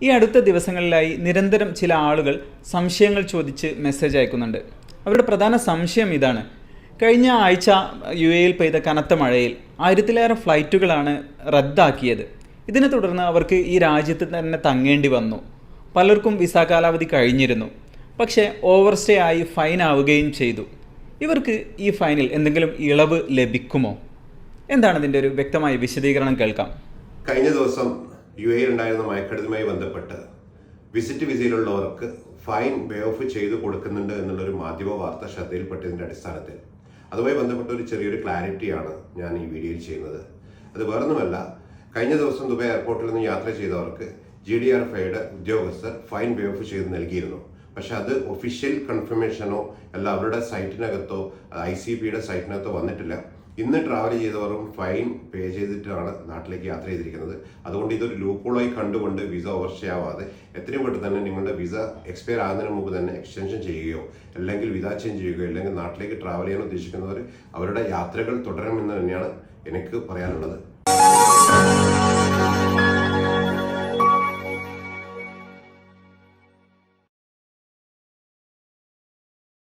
ഈ അടുത്ത ദിവസങ്ങളിലായി നിരന്തരം ചില ആളുകൾ സംശയങ്ങൾ ചോദിച്ച് മെസ്സേജ് അയക്കുന്നുണ്ട്. അവരുടെ പ്രധാന സംശയം ഇതാണ്: കഴിഞ്ഞ ആഴ്ച UAE പെയ്ത കനത്ത മഴയിൽ 1000-ലേറെ ഫ്ലൈറ്റുകളാണ് റദ്ദാക്കിയത്. ഇതിനെ തുടർന്ന് അവർക്ക് ഈ രാജ്യത്ത് തന്നെ തങ്ങേണ്ടി വന്നു. പലർക്കും വിസ കാലാവധി കഴിഞ്ഞിരുന്നു. പക്ഷേ ഓവർ സ്റ്റേ ആയി ഫൈൻ ആവുകയും ചെയ്തു. ഇവർക്ക് ഈ ഫൈനിൽ എന്തെങ്കിലും ഇളവ് ലഭിക്കുമോ? എന്താണ് ഇതിൻ്റെ ഒരു വ്യക്തമായ വിശദീകരണം കേൾക്കാം. കഴിഞ്ഞ ദിവസം UAE ഉണ്ടായിരുന്ന മയക്കെടുതിയുമായി ബന്ധപ്പെട്ട് വിസിറ്റ് വിസയിലുള്ളവർക്ക് ഫൈൻ വേ ഓഫ് ചെയ്തു കൊടുക്കുന്നുണ്ട് എന്നുള്ളൊരു മാധ്യമ വാർത്ത ശ്രദ്ധയിൽപ്പെട്ടതിൻ്റെ അടിസ്ഥാനത്തിൽ അതുമായി ബന്ധപ്പെട്ട ഒരു ചെറിയൊരു ക്ലാരിറ്റിയാണ് ഞാൻ ഈ വീഡിയോയിൽ ചെയ്യുന്നത്. അത് വേറൊന്നുമല്ല, കഴിഞ്ഞ ദിവസം ദുബായ് എയർപോർട്ടിൽ നിന്ന് യാത്ര ചെയ്തവർക്ക് GDRFയുടെ ഉദ്യോഗസ്ഥർ ഫൈൻ വേ ഓഫ് ചെയ്ത് നൽകിയിരുന്നു. പക്ഷെ അത് ഒഫീഷ്യൽ കൺഫർമേഷനോ അല്ല അവരുടെ സൈറ്റിനകത്തോ ICPയുടെ സൈറ്റിനകത്തോ വന്നിട്ടില്ല. ഇന്ന് ട്രാവൽ ചെയ്തവരും ഫൈൻ പേ ചെയ്തിട്ടാണ് നാട്ടിലേക്ക് യാത്ര ചെയ്തിരിക്കുന്നത്. അതുകൊണ്ട് ഇതൊരു ലൂപ്പോളായി കണ്ടുകൊണ്ട് വിസ ഓവർസ്റ്റേ ആവാതെ എത്രയും പെട്ടെന്ന് തന്നെ നിങ്ങളുടെ വിസ എക്സ്പയർ ആകുന്നതിന് മുമ്പ് തന്നെ എക്സ്റ്റൻഷൻ ചെയ്യുകയോ അല്ലെങ്കിൽ വിസ ചേഞ്ച് ചെയ്യുകയോ അല്ലെങ്കിൽ നാട്ടിലേക്ക് ട്രാവൽ ചെയ്യാൻ ഉദ്ദേശിക്കുന്നവർ അവരുടെ യാത്രകൾ തുടരണമെന്ന് തന്നെയാണ് എനിക്ക് പറയാനുള്ളത്.